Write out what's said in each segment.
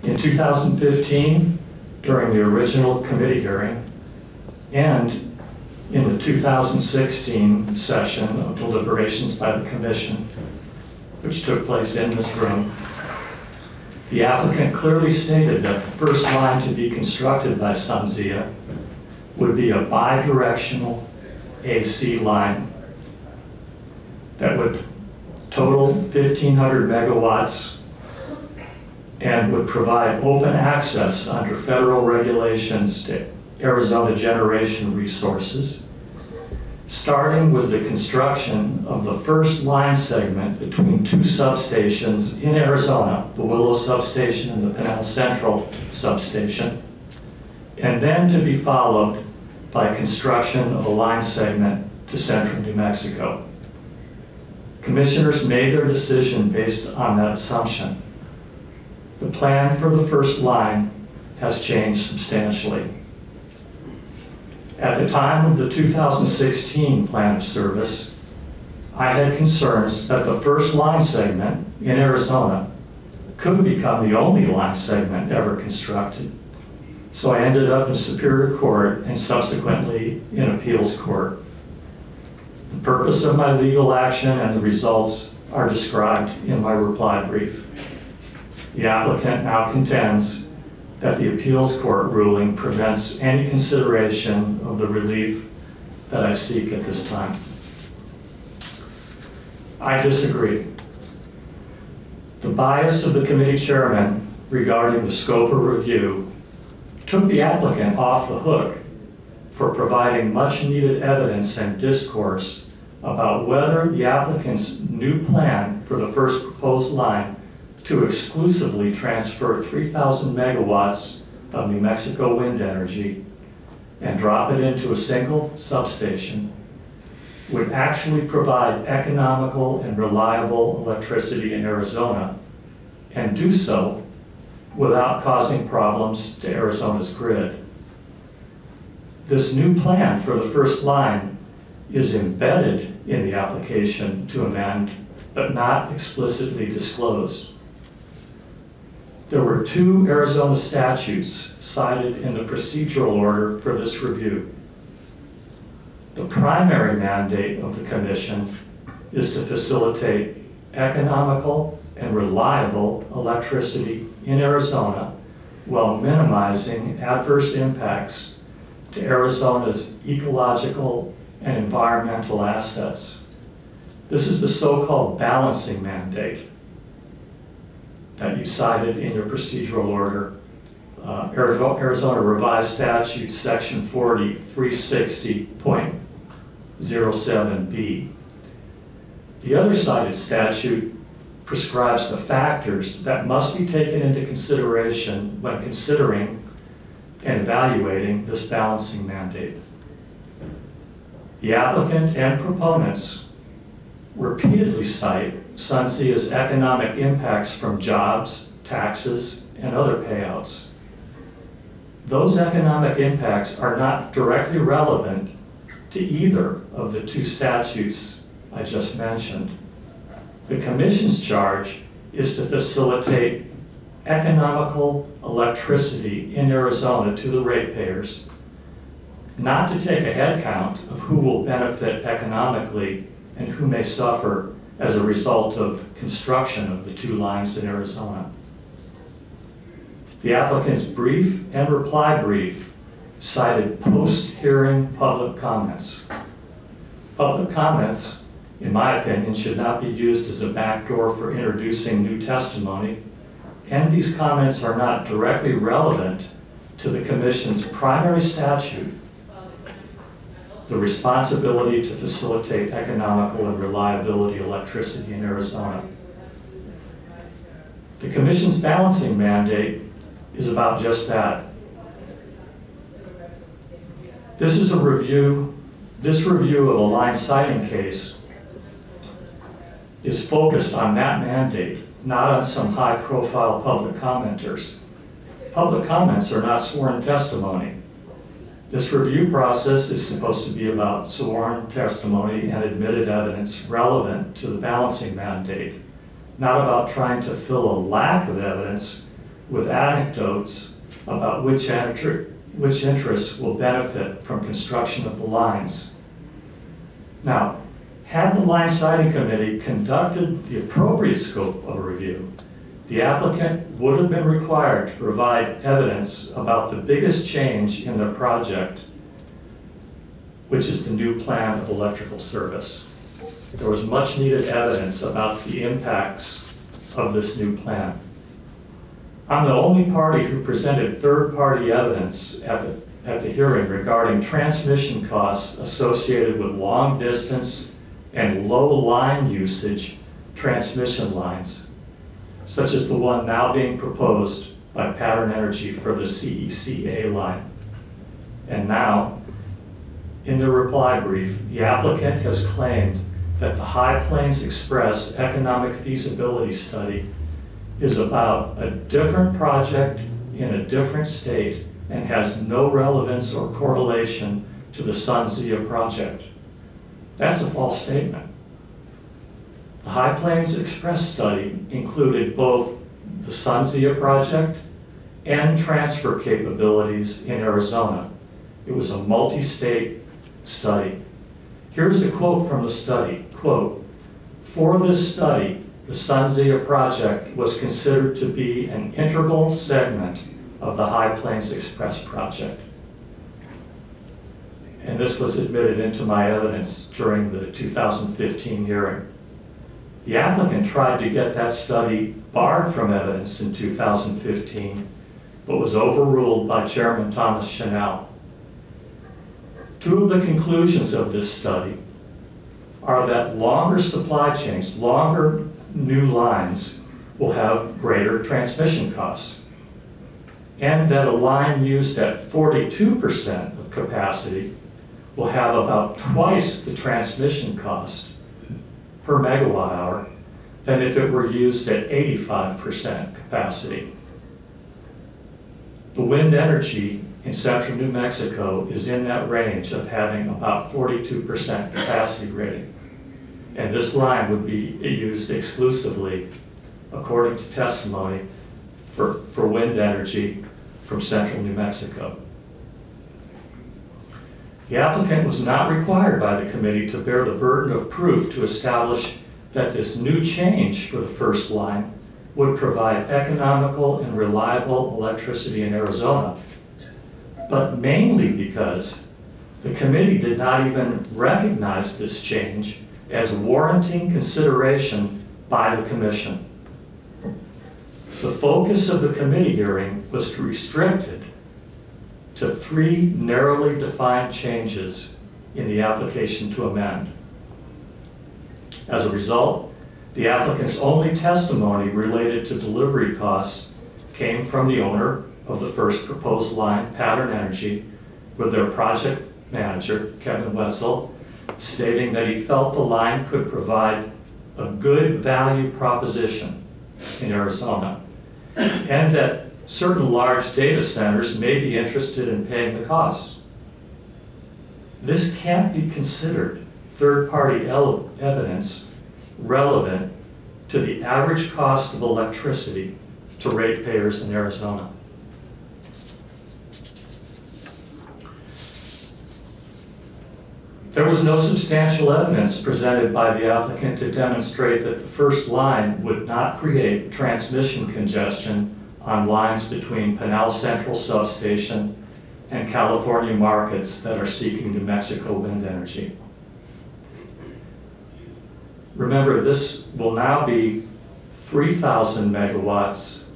In 2015, during the original committee hearing, and in the 2016 session of deliberations by the Commission, which took place in this room, the applicant clearly stated that the first line to be constructed by SunZia would be a bidirectional AC line that would total 1,500 megawatts and would provide open access under federal regulations to Arizona generation resources, starting with the construction of the first line segment between two substations in Arizona, the Willow substation and the Pinal Central substation, and then to be followed by construction of a line segment to central New Mexico. Commissioners made their decision based on that assumption. The plan for the first line has changed substantially. At the time of the 2016 plan of service, I had concerns that the first line segment in Arizona could become the only line segment ever constructed. So I ended up in Superior Court and subsequently in appeals court. The purpose of my legal action and the results are described in my reply brief. The applicant now contends that the appeals court ruling prevents any consideration of the relief that I seek at this time. I disagree. The bias of the committee chairman regarding the scope of review took the applicant off the hook for providing much needed evidence and discourse about whether the applicant's new plan for the first proposed line to exclusively transfer 3,000 megawatts of New Mexico wind energy and drop it into a single substation would actually provide economical and reliable electricity in Arizona, and do so without causing problems to Arizona's grid. This new plan for the first line is embedded in the application to amend, but not explicitly disclosed. There were two Arizona statutes cited in the procedural order for this review. The primary mandate of the Commission is to facilitate economical and reliable electricity in Arizona while minimizing adverse impacts to Arizona's ecological and environmental assets. This is the so-called balancing mandate that you cited in your procedural order, Arizona Revised Statute Section 360.07B. The other cited statute prescribes the factors that must be taken into consideration when considering and evaluating this balancing mandate. The applicant and proponents repeatedly cite SunZia's economic impacts from jobs, taxes, and other payouts. Those economic impacts are not directly relevant to either of the two statutes I just mentioned. The Commission's charge is to facilitate economical electricity in Arizona to the ratepayers, not to take a head count of who will benefit economically and who may suffer as a result of construction of the two lines in Arizona. The applicant's brief and reply brief cited post-hearing public comments. Public comments, in my opinion, should not be used as a backdoor for introducing new testimony, and these comments are not directly relevant to the Commission's primary statute, the responsibility to facilitate economical and reliability electricity in Arizona. The Commission's balancing mandate is about just that. This review of a line siting case is focused on that mandate, not on some high-profile public commenters. Public comments are not sworn testimony. This review process is supposed to be about sworn testimony and admitted evidence relevant to the balancing mandate, not about trying to fill a lack of evidence with anecdotes about which interests will benefit from construction of the lines. Now, had the line siting committee conducted the appropriate scope of a review, the applicant would have been required to provide evidence about the biggest change in their project, which is the new plan of electrical service. There was much needed evidence about the impacts of this new plan. I'm the only party who presented third-party evidence at the hearing regarding transmission costs associated with long-distance and low line usage transmission lines, such as the one now being proposed by Pattern Energy for the CECA line. And now, in the reply brief, the applicant has claimed that the High Plains Express economic feasibility study is about a different project in a different state and has no relevance or correlation to the SunZia project. That's a false statement. The High Plains Express study included both the SunZia project and transfer capabilities in Arizona. It was a multi-state study. Here's a quote from the study, quote, "For this study, the SunZia project was considered to be an integral segment of the High Plains Express project." And this was admitted into my evidence during the 2015 hearing. The applicant tried to get that study barred from evidence in 2015, but was overruled by Chairman Thomas Chanel. Two of the conclusions of this study are that longer supply chains, longer new lines will have greater transmission costs, and that a line used at 42% of capacity will have about twice the transmission cost per megawatt hour than if it were used at 85% capacity. The wind energy in central New Mexico is in that range of having about 42% capacity rating. And this line would be used exclusively, according to testimony, for wind energy from central New Mexico. The applicant was not required by the committee to bear the burden of proof to establish that this new change for the first line would provide economical and reliable electricity in Arizona, but mainly because the committee did not even recognize this change as warranting consideration by the commission. The focus of the committee hearing was restricted to three narrowly defined changes in the application to amend. As a result, the applicant's only testimony related to delivery costs came from the owner of the first proposed line, Pattern Energy, with their project manager, Kevin Wetzel, stating that he felt the line could provide a good value proposition in Arizona, and that certain large data centers may be interested in paying the cost. This can't be considered third-party evidence relevant to the average cost of electricity to ratepayers in Arizona. There was no substantial evidence presented by the applicant to demonstrate that the first line would not create transmission congestion on lines between Pinal Central Substation and California markets that are seeking New Mexico wind energy. Remember, this will now be 3,000 megawatts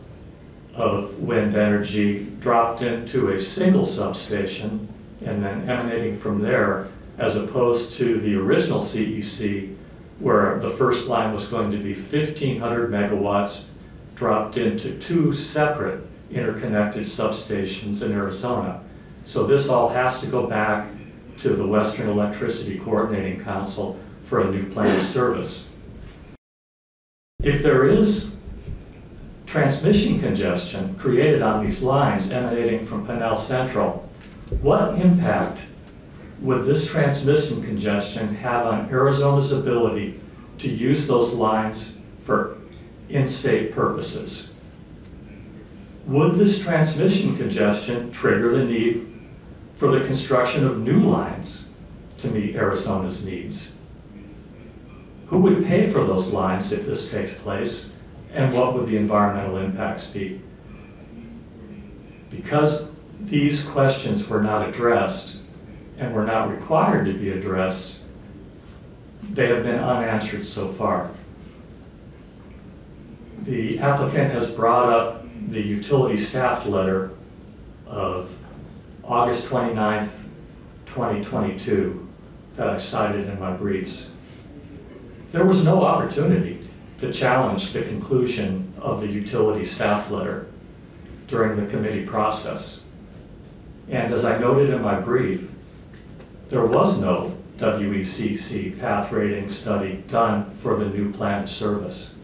of wind energy dropped into a single substation and then emanating from there, as opposed to the original CEC, where the first line was going to be 1,500 megawatts dropped into two separate interconnected substations in Arizona. So this all has to go back to the Western Electricity Coordinating Council for a new plan of service. If there is transmission congestion created on these lines emanating from Pinal Central, what impact would this transmission congestion have on Arizona's ability to use those lines for in-state purposes? would this transmission congestion trigger the need for the construction of new lines to meet Arizona's needs? Who would pay for those lines if this takes place, and what would the environmental impacts be? Because these questions were not addressed and were not required to be addressed, they have been unanswered so far. The applicant has brought up the utility staff letter of August 29th, 2022 that I cited in my briefs. There was no opportunity to challenge the conclusion of the utility staff letter during the committee process. And as I noted in my brief, there was no WECC path rating study done for the new plan of service.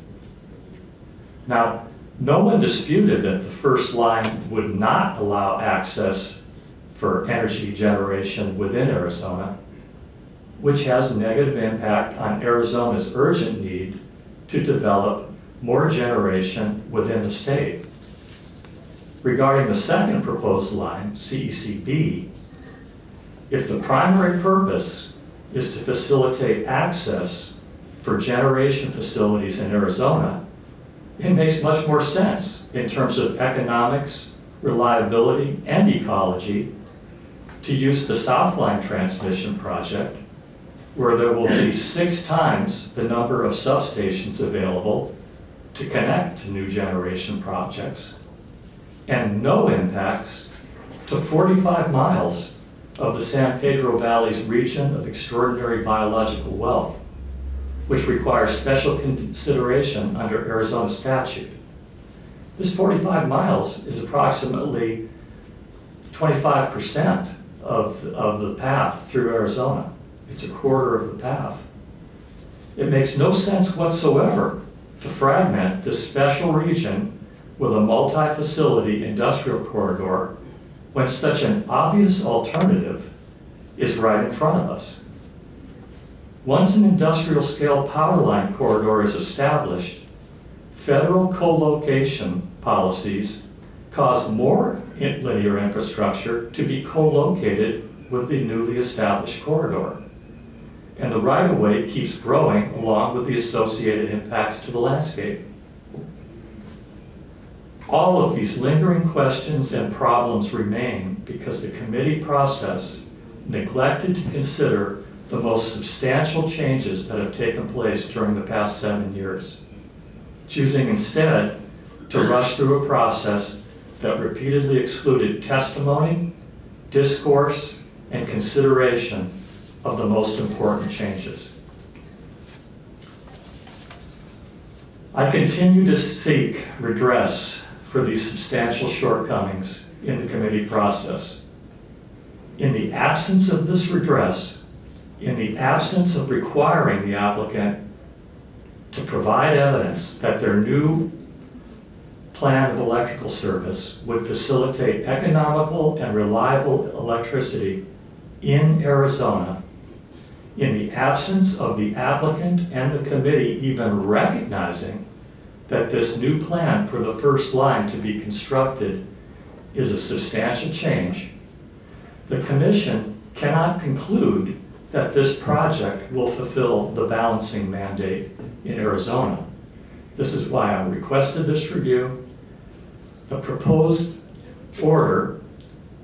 Now, no one disputed that the first line would not allow access for energy generation within Arizona, which has a negative impact on Arizona's urgent need to develop more generation within the state. Regarding the second proposed line, CECB, if the primary purpose is to facilitate access for generation facilities in Arizona, it makes much more sense in terms of economics, reliability, and ecology to use the Southline transmission project, where there will be 6 times the number of substations available to connect to new generation projects, and no impacts to 45 miles of the San Pedro Valley's region of extraordinary biological wealth, which requires special consideration under Arizona statute. This 45 miles is approximately 25% of the path through Arizona. It's a quarter of the path. It makes no sense whatsoever to fragment this special region with a multi-facility industrial corridor when such an obvious alternative is right in front of us. Once an industrial scale power line corridor is established, federal co-location policies cause more linear infrastructure to be co-located with the newly established corridor. And the right-of-way keeps growing along with the associated impacts to the landscape. All of these lingering questions and problems remain because the committee process neglected to consider the most substantial changes that have taken place during the past 7 years, choosing instead to rush through a process that repeatedly excluded testimony, discourse, and consideration of the most important changes. I continue to seek redress for these substantial shortcomings in the committee process. In the absence of this redress, in the absence of requiring the applicant to provide evidence that their new plan of electrical service would facilitate economical and reliable electricity in Arizona, in the absence of the applicant and the committee even recognizing that this new plan for the first line to be constructed is a substantial change, the Commission cannot conclude that this project will fulfill the balancing mandate in Arizona. This is why I requested this review. The proposed order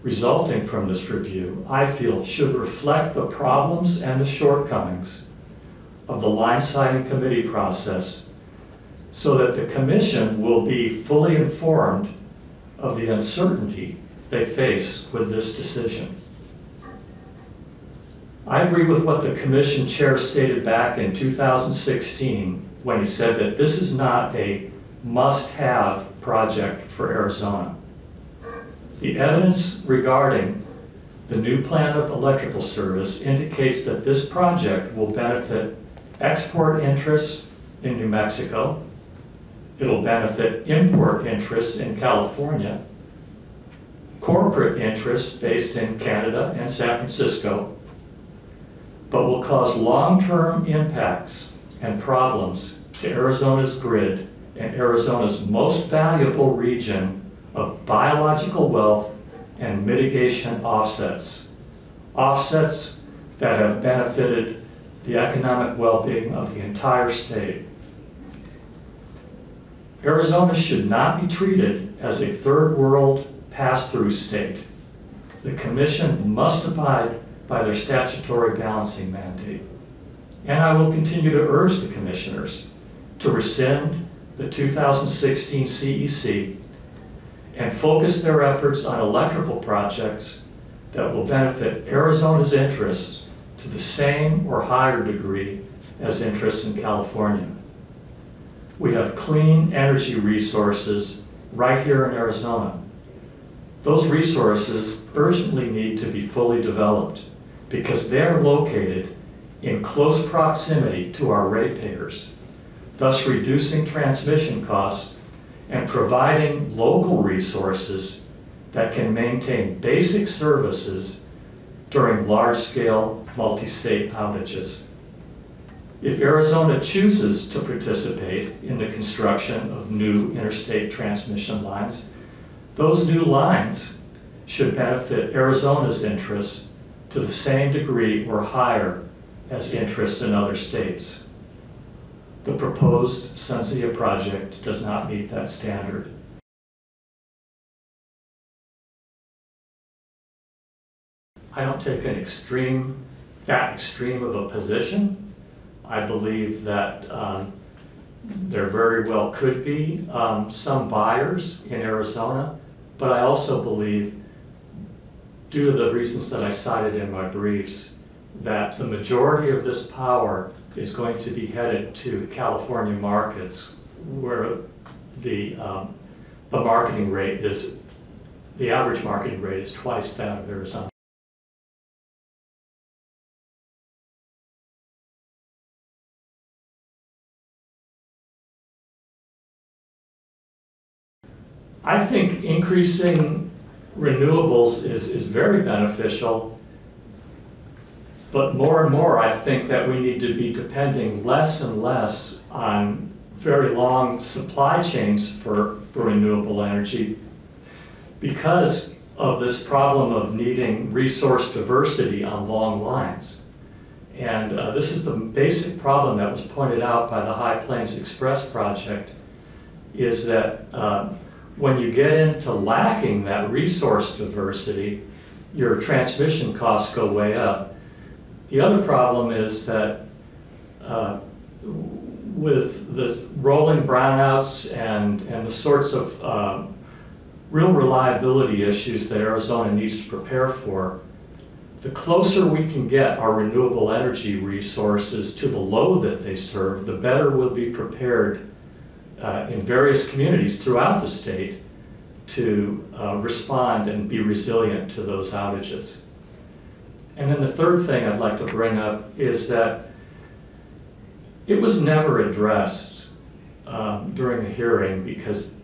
resulting from this review, I feel, should reflect the problems and the shortcomings of the line siting committee process so that the Commission will be fully informed of the uncertainty they face with this decision. I agree with what the Commission Chair stated back in 2016 when he said that this is not a must-have project for Arizona. The evidence regarding the new plan of electrical service indicates that this project will benefit export interests in New Mexico. It'll benefit import interests in California, corporate interests based in Canada and San Francisco, but will cause long-term impacts and problems to Arizona's grid and Arizona's most valuable region of biological wealth and mitigation offsets. Offsets that have benefited the economic well-being of the entire state. Arizona should not be treated as a third world pass-through state. The Commission must abide by their statutory balancing mandate. And I will continue to urge the commissioners to rescind the 2016 CEC and focus their efforts on electrical projects that will benefit Arizona's interests to the same or higher degree as interests in California. We have clean energy resources right here in Arizona. Those resources urgently need to be fully developed because they're located in close proximity to our ratepayers, thus reducing transmission costs and providing local resources that can maintain basic services during large-scale multi-state outages. If Arizona chooses to participate in the construction of new interstate transmission lines, those new lines should benefit Arizona's interests to the same degree or higher as interests in other states. The proposed SunZia project does not meet that standard. I don't take that extreme of a position. I believe that there very well could be some buyers in Arizona, but I also believe, due to the reasons that I cited in my briefs, that the majority of this power is going to be headed to California markets, where the marketing rate is, the average marketing rate is twice that of Arizona. I think increasing renewables is very beneficial, but more and more I think that we need to be depending less and less on very long supply chains for renewable energy because of this problem of needing resource diversity on long lines. And this is the basic problem that was pointed out by the High Plains Express project, is that when you get into lacking that resource diversity, your transmission costs go way up. The other problem is that with the rolling brownouts and the sorts of real reliability issues that Arizona needs to prepare for, the closer we can get our renewable energy resources to the load that they serve, the better we'll be prepared in various communities throughout the state to respond and be resilient to those outages. And then the third thing I'd like to bring up is that it was never addressed during the hearing because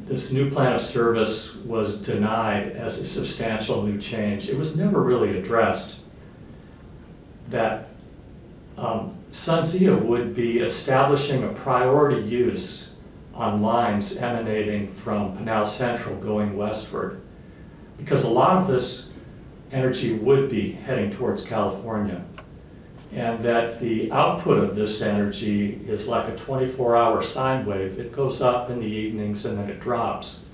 this new plan of service was denied as a substantial new change. It was never really addressed that SunZia would be establishing a priority use on lines emanating from Pinal Central going westward, because a lot of this energy would be heading towards California, and that the output of this energy is like a 24-hour sine wave. It goes up in the evenings and then it drops.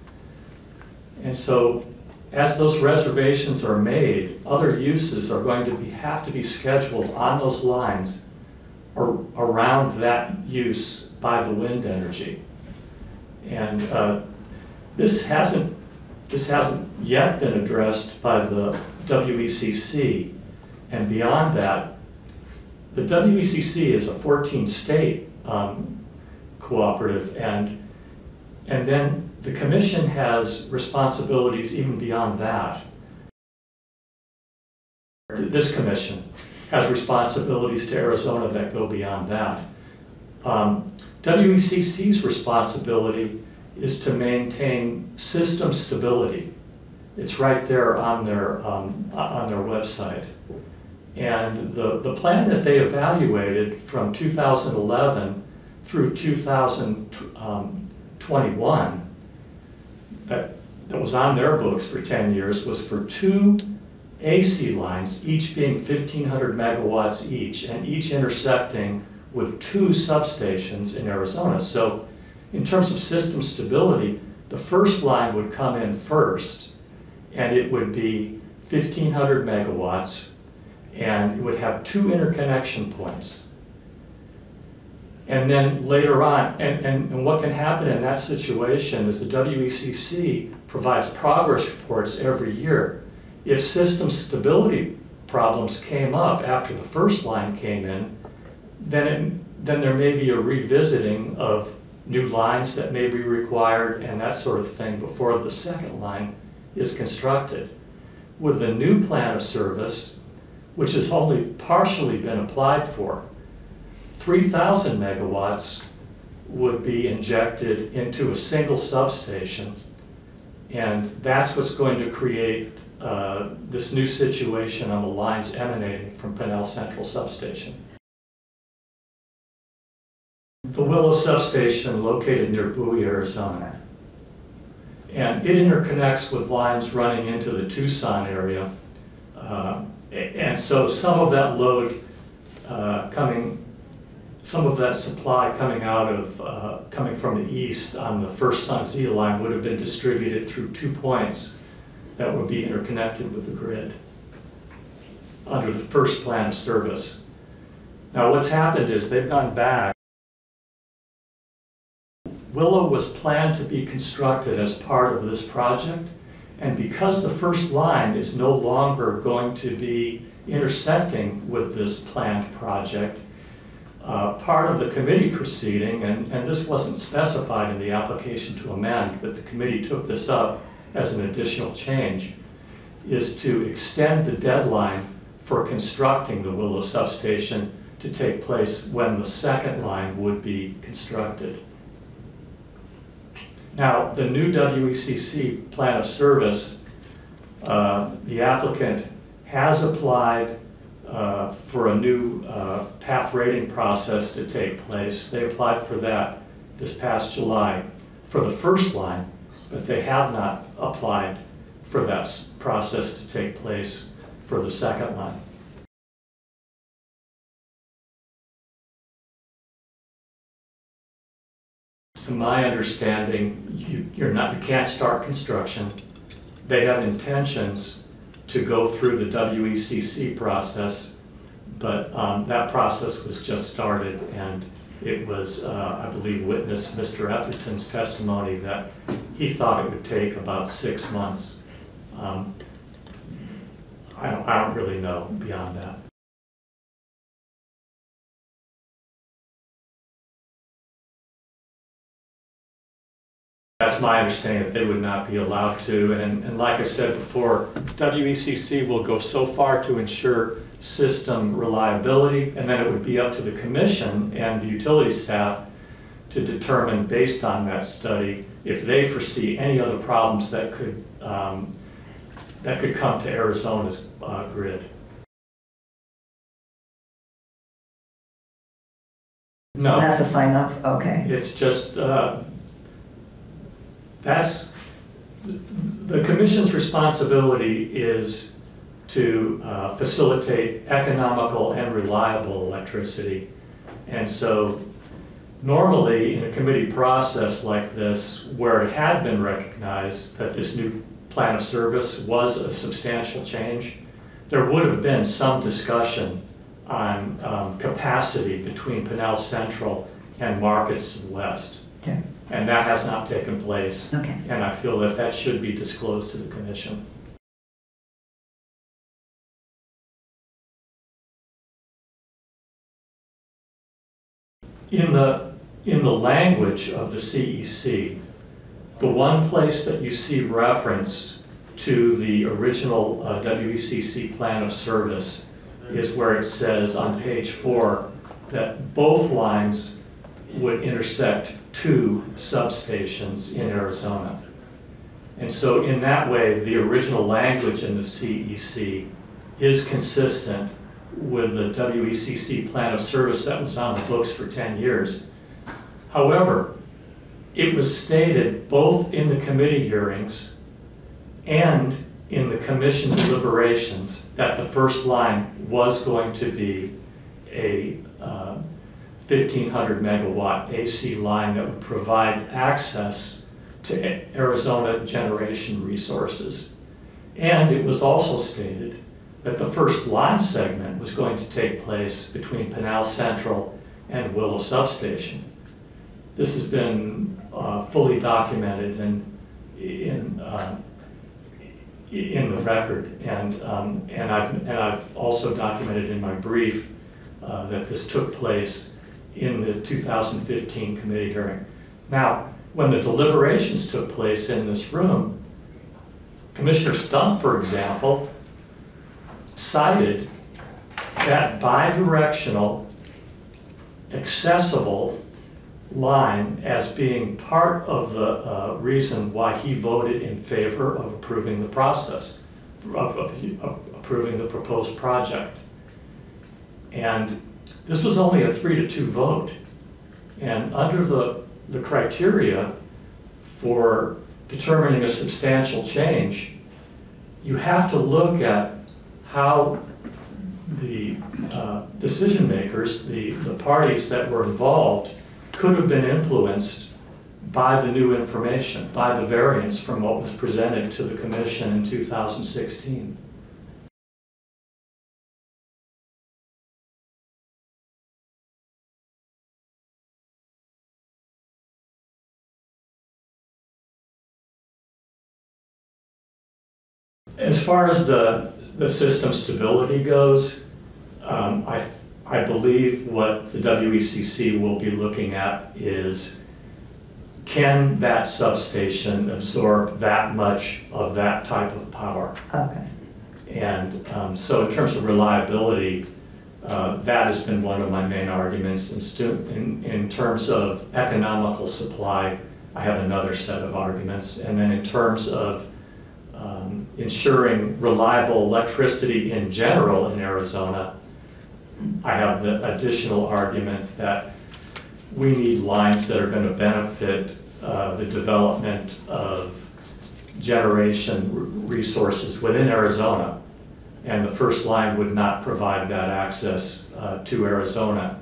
And so as those reservations are made, other uses are going to have to be scheduled on those lines or around that use by the wind energy. And this hasn't yet been addressed by the WECC. And beyond that, the WECC is a 14-state cooperative, and then the Commission has responsibilities even beyond that. This Commission has responsibilities to Arizona that go beyond that. WECC's responsibility is to maintain system stability. It's right there on their website. And the plan that they evaluated from 2011 through 2021 that was on their books for 10 years was for 2 AC lines, each being 1,500 megawatts each, and each intersecting with 2 substations in Arizona. So in terms of system stability, the first line would come in first, and it would be 1,500 megawatts, and it would have 2 interconnection points. And then later on, and what can happen in that situation is the WECC provides progress reports every year. If system stability problems came up after the first line came in, then there may be a revisiting of new lines that may be required and that sort of thing before the second line is constructed. With the new plan of service, which has only partially been applied for, 3,000 megawatts would be injected into a single substation, and that's what's going to create this new situation on the lines emanating from Pinell Central Substation. The Willow Substation, located near Bowie, Arizona, and it interconnects with lines running into the Tucson area, and so some of that load some of that supply coming from the east on the first SunZia line would have been distributed through 2 points that would be interconnected with the grid under the first plan of service. Now what's happened is they've gone back. Willow was planned to be constructed as part of this project, and because the first line is no longer going to be intersecting with this planned project, part of the committee proceeding, and this wasn't specified in the application to amend, but the committee took this up as an additional change, is to extend the deadline for constructing the Willow substation to take place when the second line would be constructed. Now, the new WECC plan of service, the applicant has applied for a new path rating process to take place. They applied for that this past July for the first line, but they have not applied for that process to take place for the second line. To my understanding, you can't start construction. They have intentions to go through the WECC process, but that process was just started, and it was, I believe, witnessed Mr. Etherton's testimony that he thought it would take about 6 months. I don't really know beyond that. That's my understanding, that they would not be allowed to, and like I said before, WECC will go so far to ensure system reliability, and then it would be up to the commission and the utility staff to determine, based on that study, if they foresee any other problems that could come to Arizona's grid. So that's a sign up, okay. It's just, that's, the commission's responsibility is to facilitate economical and reliable electricity. And so normally in a committee process like this, where it had been recognized that this new plan of service was a substantial change, there would have been some discussion on capacity between Pinell Central and markets to the west. Okay. And that has not taken place. Okay. And I feel that that should be disclosed to the commission. In the language of the CEC, the one place that you see reference to the original WECC plan of service is where it says on page 4 that both lines would intersect 2 substations in Arizona. And so in that way, the original language in the CEC is consistent with the WECC plan of service that was on the books for 10 years. However, it was stated both in the committee hearings and in the commission deliberations that the first line was going to be a 1,500 megawatt AC line that would provide access to Arizona generation resources. And it was also stated that the first line segment was going to take place between Pinal Central and Willow Substation. This has been fully documented in the record, and I've also documented in my brief that this took place in the 2015 committee hearing. Now, when the deliberations took place in this room, Commissioner Stump, for example, cited that bidirectional, accessible line as being part of the reason why he voted in favor of approving the process, of approving the proposed project. And this was only a 3-2 vote. And under the criteria for determining a substantial change, you have to look at how the decision makers, the parties that were involved, could have been influenced by the new information, by the variance from what was presented to the Commission in 2016. As far as the system stability goes, I believe what the WECC will be looking at is, can that substation absorb that much of that type of power? Okay. And so in terms of reliability, that has been one of my main arguments. In terms of economical supply, I have another set of arguments. And then in terms of ensuring reliable electricity in general in Arizona, I have the additional argument that we need lines that are going to benefit the development of generation resources within Arizona. And the first line would not provide that access to Arizona,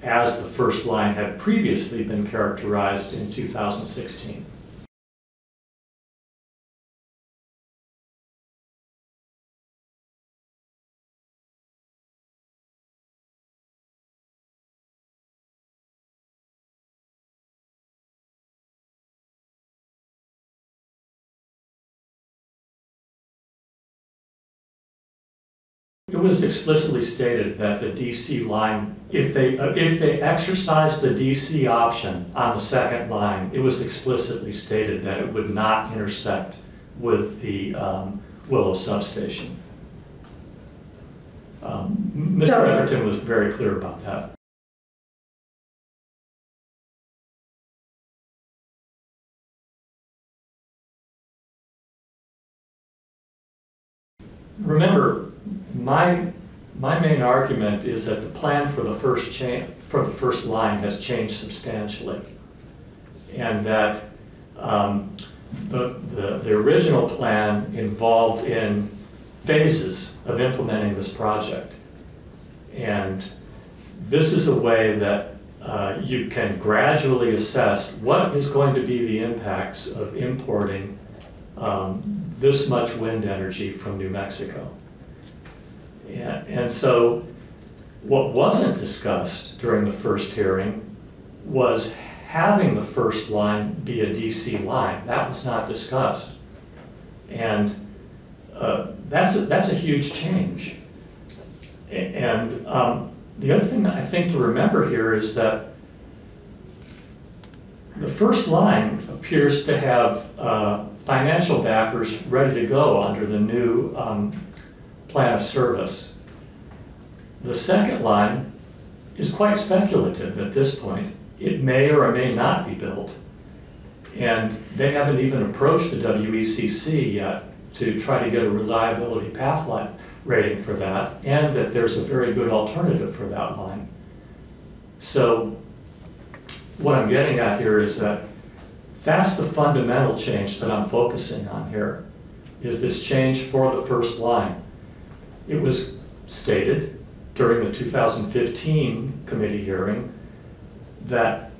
as the first line had previously been characterized in 2016. It was explicitly stated that the DC line, if they exercised the DC option on the second line, it was explicitly stated that it would not intersect with the Willow substation. Mr. Everton was very clear about that. Remember, my main argument is that the plan for the first line has changed substantially, and that the original plan involved in phases of implementing this project, and this is a way that you can gradually assess what is going to be the impacts of importing this much wind energy from New Mexico. And so what wasn't discussed during the first hearing was having the first line be a DC line. That was not discussed. And that's a huge change. And the other thing that I think to remember here is that the first line appears to have financial backers ready to go under the new plan of service. The second line is quite speculative at this point. It may or may not be built. And they haven't even approached the WECC yet to try to get a reliability path line rating for that, and that there's a very good alternative for that line. So what I'm getting at here is that That's the fundamental change that I'm focusing on here, is this change for the first line. It was stated during the 2015 committee hearing that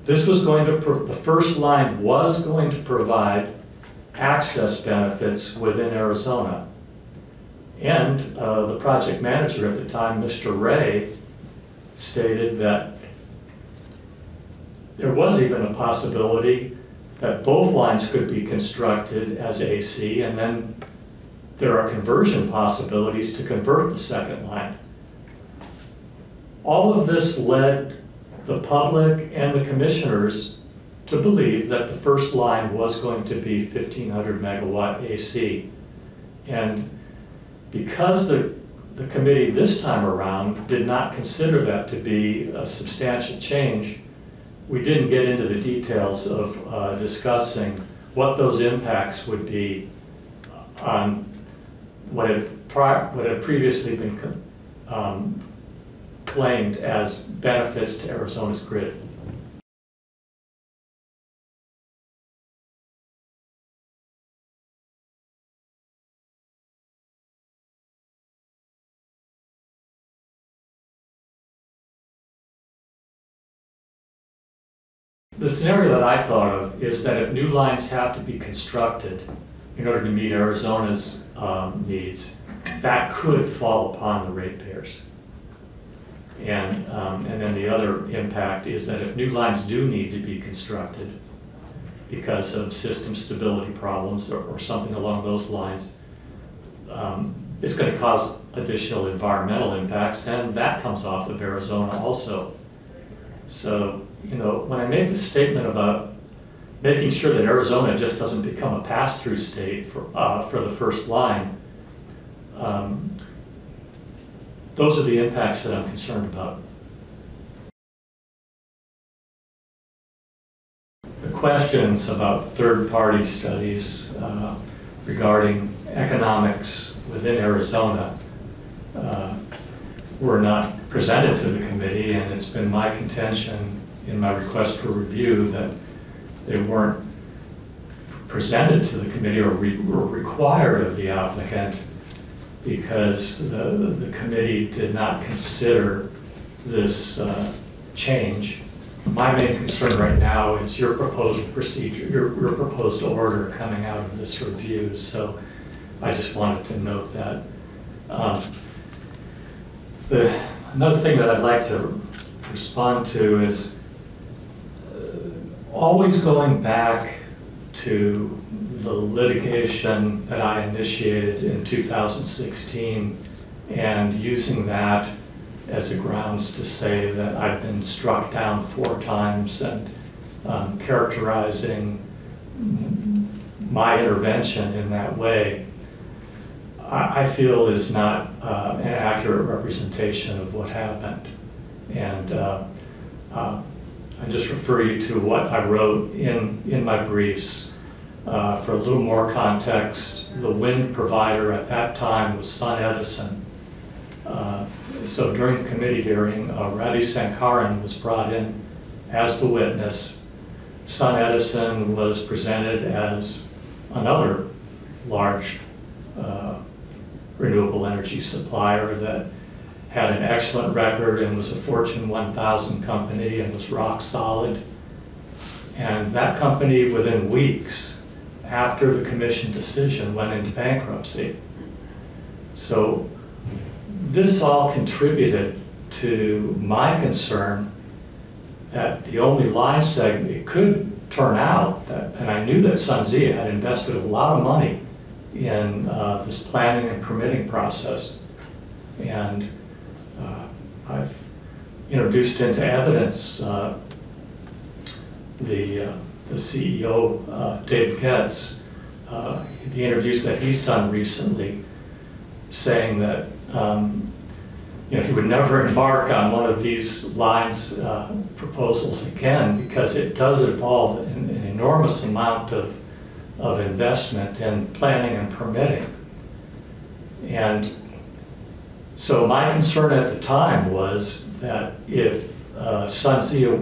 this was going to, the first line was going to provide access benefits within Arizona. And the project manager at the time, Mr. Ray, stated that there was even a possibility that both lines could be constructed as AC, and then there are conversion possibilities to convert the second line. All of this led the public and the commissioners to believe that the first line was going to be 1,500 megawatt AC. And because the committee this time around did not consider that to be a substantial change, we didn't get into the details of discussing what those impacts would be on what had previously been claimed as benefits to Arizona's grid. The scenario that I thought of is that if new lines have to be constructed in order to meet Arizona's needs, that could fall upon the ratepayers. And then the other impact is that if new lines do need to be constructed because of system stability problems or something along those lines, it's going to cause additional environmental impacts, and that comes off of Arizona also. So, you know, when I made the statement about making sure that Arizona just doesn't become a pass-through state for the first line, those are the impacts that I'm concerned about. The questions about third-party studies regarding economics within Arizona were not presented to the committee, and it's been my contention in my request for review that they weren't presented to the committee or were required of the applicant because the committee did not consider this change. My main concern right now is your proposed procedure, your proposed order coming out of this review, so I just wanted to note that. Another thing that I'd like to respond to is always going back to the litigation that I initiated in 2016 and using that as a grounds to say that I've been struck down 4 times and characterizing my intervention in that way, I feel is not an accurate representation of what happened. And I just refer you to what I wrote in my briefs. For a little more context, the wind provider at that time was SunEdison. So during the committee hearing, Ravi Sankaran was brought in as the witness. SunEdison was presented as another large renewable energy supplier that had an excellent record and was a Fortune 1000 company and was rock solid. And that company, within weeks after the commission decision, went into bankruptcy. So this all contributed to my concern that the only line segment, it could turn out that, and I knew that SunZia had invested a lot of money in this planning and permitting process. And I've introduced into evidence the CEO, David Getz, the interviews that he's done recently, saying that you know, he would never embark on one of these lines proposals again because it does involve an enormous amount of investment in planning and permitting. And so my concern at the time was that if SunZia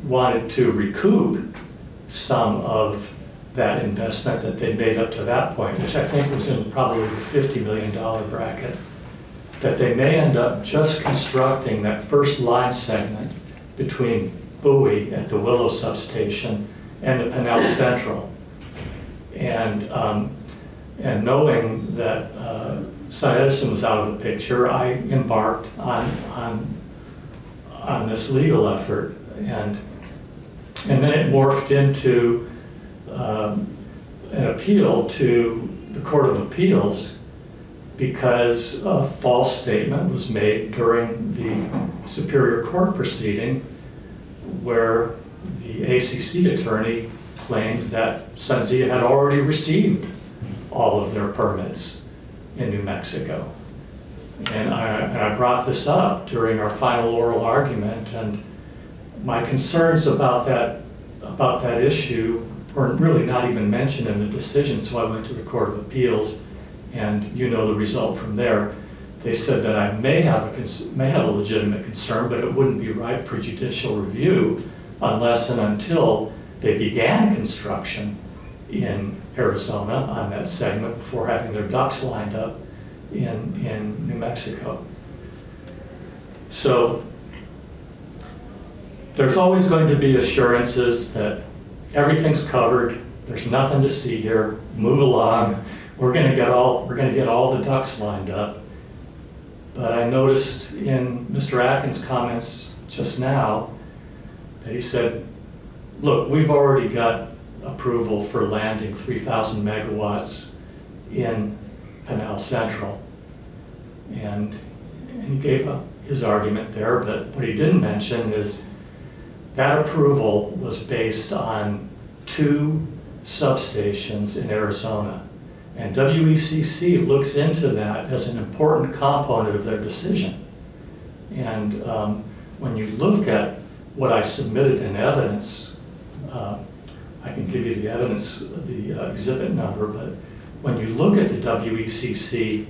wanted to recoup some of that investment that they made up to that point, which I think was in probably the $50 million bracket, that they may end up just constructing that first line segment between Bowie at the Willow substation and the Pinell Central. And knowing that Cy Edison was out of the picture, I embarked on this legal effort, and then it morphed into an appeal to the Court of Appeals because a false statement was made during the Superior Court proceeding where the ACC attorney claimed that SunZia had already received all of their permits in New Mexico. And I brought this up during our final oral argument, and my concerns about that issue were really not even mentioned in the decision, so I went to the Court of Appeals, and you know the result from there. They said that I may have a legitimate concern, but it wouldn't be right for judicial review unless and until they began construction in Arizona on that segment before having their ducks lined up in New Mexico. So there's always going to be assurances that everything's covered, there's nothing to see here, move along, we're going to get all the ducks lined up. But I noticed in Mr. Atkins' comments just now that he said, look, we've already got approval for landing 3,000 megawatts in Pinell Central. And he gave his argument there, but what he didn't mention is that approval was based on 2 substations in Arizona. And WECC looks into that as an important component of their decision. And when you look at what I submitted in evidence, I can give you the evidence, the exhibit number, but when you look at the WECC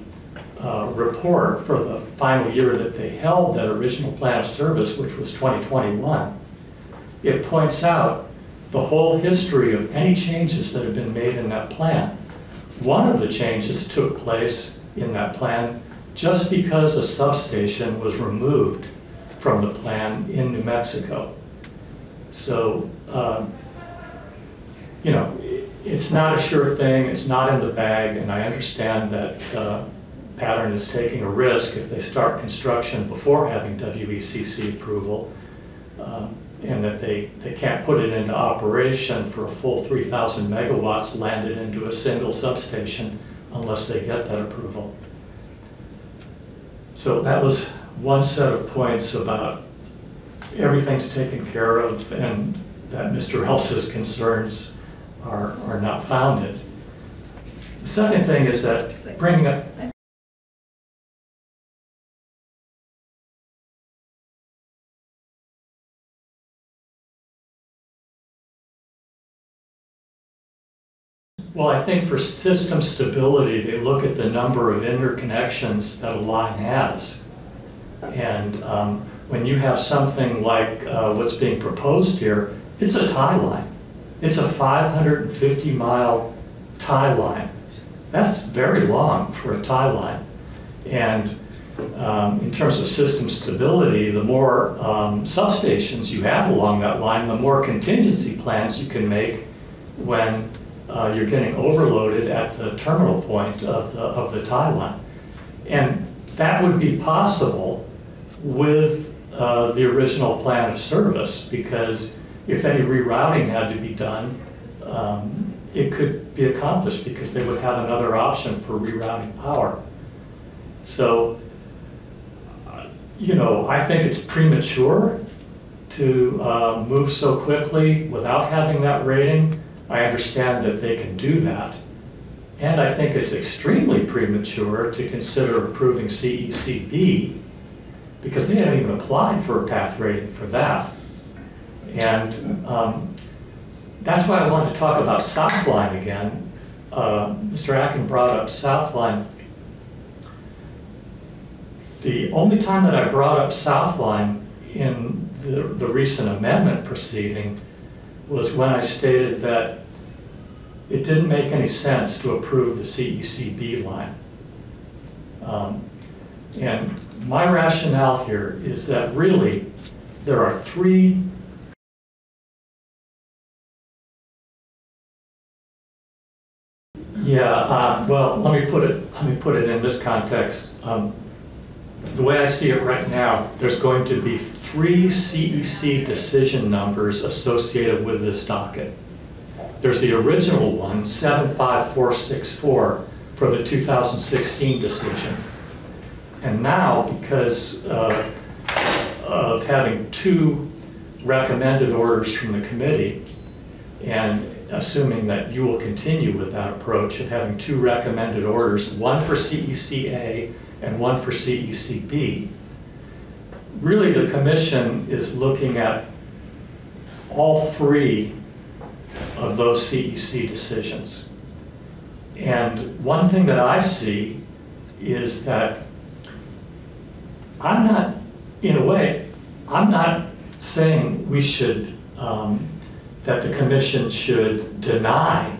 report for the final year that they held that original plan of service, which was 2021, it points out the whole history of any changes that have been made in that plan. One of the changes took place in that plan just because a substation was removed from the plan in New Mexico. So, you know, it's not a sure thing, it's not in the bag, and I understand that Pattern is taking a risk if they start construction before having WECC approval, and that they can't put it into operation for a full 3,000 megawatts landed into a single substation unless they get that approval. So that was one set of points about everything's taken care of and that Mr. Elsa's concerns are not founded. The second thing is that bringing up well, I think for system stability, they look at the number of interconnections that a line has. And when you have something like what's being proposed here, it's a tie line. It's a 550-mile tie line. That's very long for a tie line. And in terms of system stability, the more substations you have along that line, the more contingency plans you can make when you're getting overloaded at the terminal point of the tie line. And that would be possible with the original plan of service, because if any rerouting had to be done, it could be accomplished because they would have another option for rerouting power. So, you know, I think it's premature to move so quickly without having that rating. I understand that they can do that. And I think it's extremely premature to consider approving CECB because they haven't even applied for a path rating for that. And that's why I wanted to talk about Southline again. Mr. Atkin brought up Southline. The only time that I brought up Southline in the recent amendment proceeding was when I stated that it didn't make any sense to approve the CECB line. And my rationale here is that really there are three well, let me put it in this context. The way I see it right now, there's going to be 3 CEC decision numbers associated with this docket. There's the original one, 75464, for the 2016 decision. And now, because of having 2 recommended orders from the committee, and assuming that you will continue with that approach of having 2 recommended orders, one for CECA and one for CECB, really the commission is looking at all 3 of those CEC decisions. And one thing that I see is that I'm not saying we should, that the commission should deny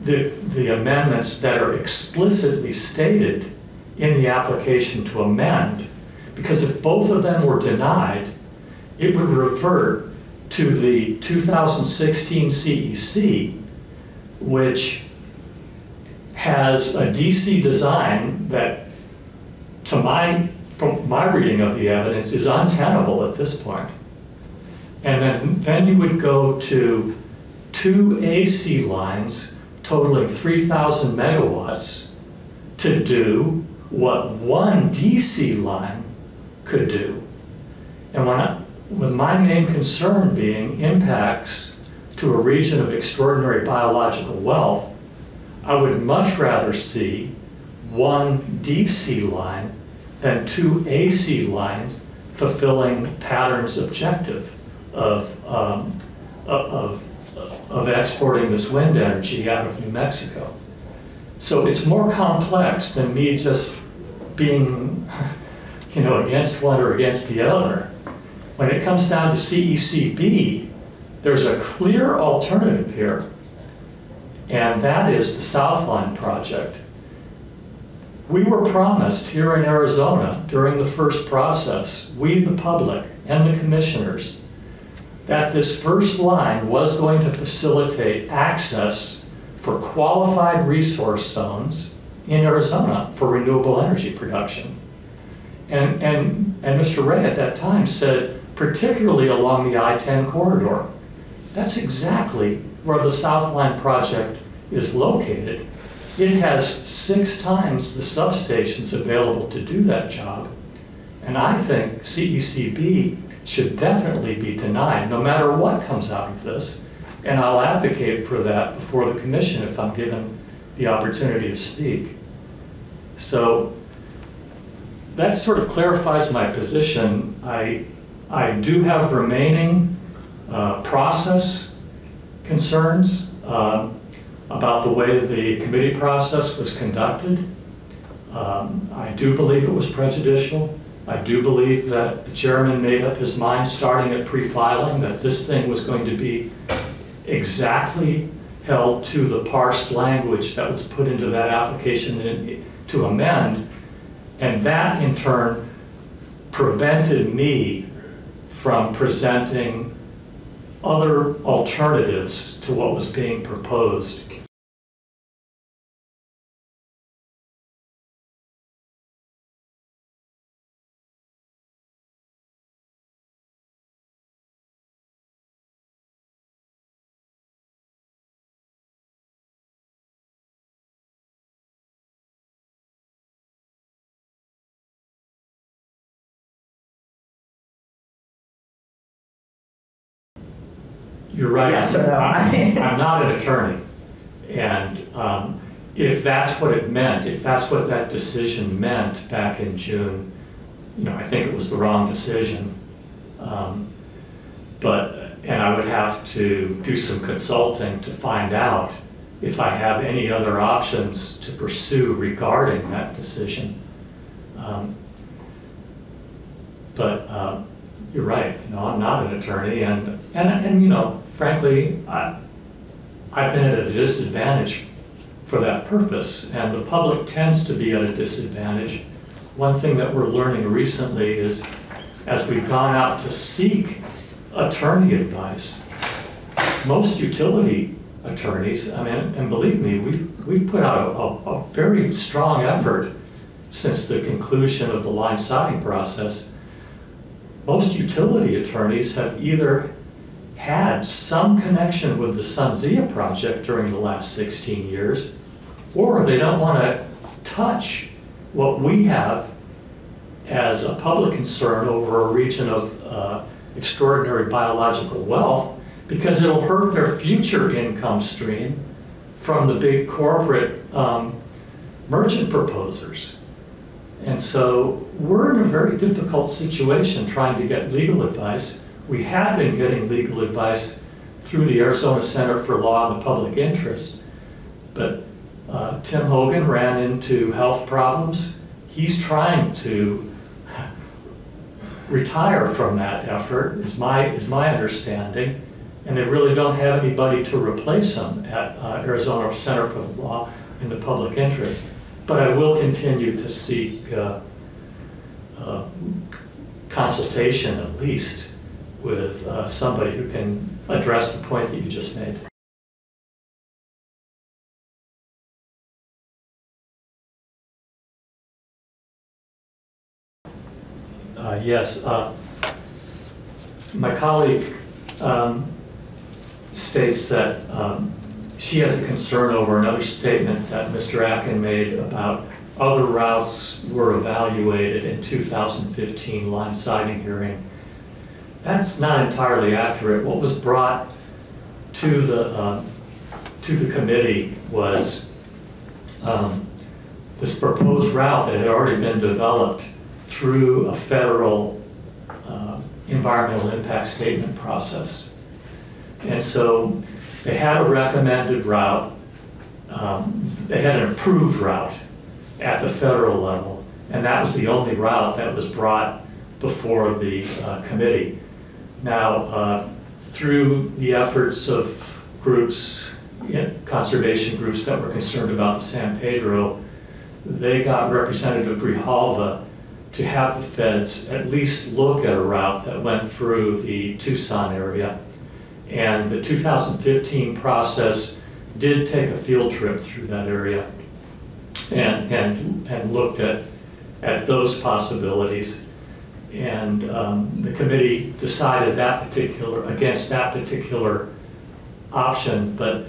the amendments that are explicitly stated in the application to amend, because if both of them were denied, it would revert to the 2016 CEC, which has a DC design that, from my reading of the evidence, is untenable at this point. And then you would go to 2 AC lines totaling 3,000 megawatts to do what 1 DC line could do. And with my main concern being impacts to a region of extraordinary biological wealth, I would much rather see 1 DC line than 2 AC lines fulfilling Pattern's objective of exporting this wind energy out of New Mexico. So it's more complex than me just being, against one or against the other. When it comes down to CECB, there's a clear alternative here, and that is the Southline project. We were promised here in Arizona during the first process, we the public and the commissioners, that this first line was going to facilitate access for qualified resource zones in Arizona for renewable energy production. And Mr. Ray at that time said, particularly along the I-10 corridor. That's exactly where the Southline project is located. It has 6 times the substations available to do that job. And I think CECB should definitely be denied, no matter what comes out of this. And I'll advocate for that before the commission if I'm given the opportunity to speak. So that sort of clarifies my position. I do have remaining process concerns about the way the committee process was conducted. I do believe it was prejudicial. I do believe that the chairman made up his mind starting at pre-filing that this thing was going to be exactly held to the parsed language that was put into that application to amend, and that in turn prevented me from presenting other alternatives to what was being proposed. You're right. Yes or no? I'm not an attorney. And if that's what it meant, if that's what that decision meant back in June, I think it was the wrong decision. And I would have to do some consulting to find out if I have any other options to pursue regarding that decision. you're right. You know, I'm not an attorney, and you know, frankly, I've been at a disadvantage for that purpose, and the public tends to be at a disadvantage. One thing that we're learning recently is, as we've gone out to seek attorney advice, most utility attorneys, I mean, and believe me, we've put out a very strong effort since the conclusion of the line siding process. Most utility attorneys have either had some connection with the SunZia project during the last 16 years, or they don't want to touch what we have as a public concern over a region of extraordinary biological wealth, because it'll hurt their future income stream from the big corporate merchant proposers. And so we're in a very difficult situation trying to get legal advice. We have been getting legal advice through the Arizona Center for Law and the Public Interest, but Tim Hogan ran into health problems. He's trying to retire from that effort, is my understanding, and they really don't have anybody to replace him at Arizona Center for the Law and the Public Interest. But I will continue to seek consultation, at least, with somebody who can address the point that you just made. Yes, my colleague states that she has a concern over another statement that Mr. Akin made about other routes were evaluated in 2015 line siding hearing. That's not entirely accurate. What was brought to the committee was this proposed route that had already been developed through a federal environmental impact statement process. And so they had a recommended route, they had an approved route at the federal level, and that was the only route that was brought before the committee. Now, through the efforts of groups, conservation groups that were concerned about the San Pedro, they got Representative Grijalva to have the feds at least look at a route that went through the Tucson area. And the 2015 process did take a field trip through that area and looked at those possibilities. And the committee decided against that particular option, but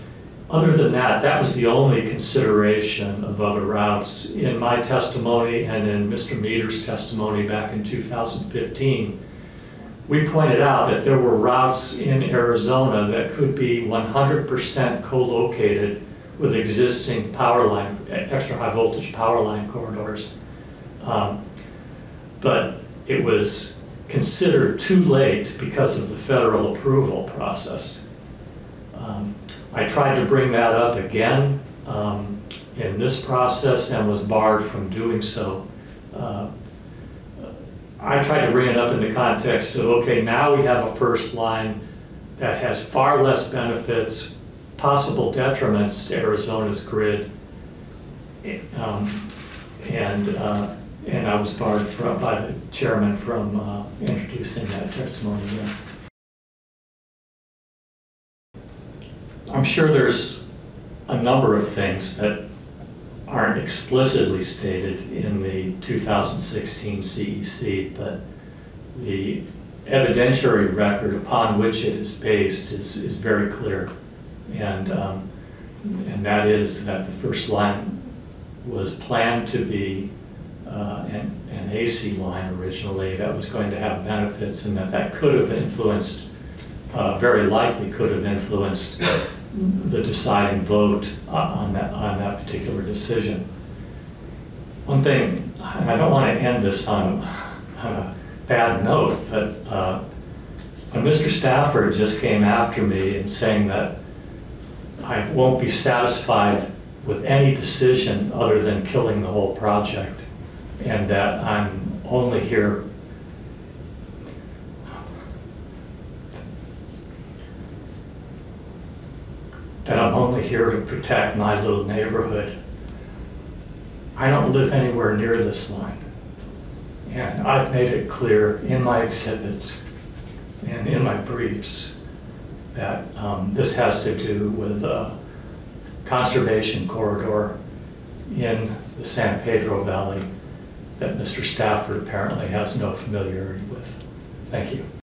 other than that, that was the only consideration of other routes. In my testimony and in Mr. Meter's testimony back in 2015, we pointed out that there were routes in Arizona that could be 100% co-located with existing power line, extra high voltage power line corridors. But it was considered too late because of the federal approval process. I tried to bring that up again in this process and was barred from doing so. I tried to bring it up in the context of, okay, now we have a first line that has far less benefits, possible detriments to Arizona's grid, and I was barred by the chairman from introducing that testimony again. I'm sure there's a number of things that aren't explicitly stated in the 2016 CEC, but the evidentiary record upon which it is based is very clear. And that is that the first line was planned to be an AC line originally that was going to have benefits, and that could have influenced, very likely could have influenced the deciding vote on that particular decision. One thing, and I don't want to end this on a bad note, but when Mr. Stafford just came after me and saying that I won't be satisfied with any decision other than killing the whole project, and that I'm only here that I'm only here to protect my little neighborhood. I don't live anywhere near this line. And I've made it clear in my exhibits and in my briefs that this has to do with a conservation corridor in the San Pedro Valley that Mr. Stafford apparently has no familiarity with. Thank you.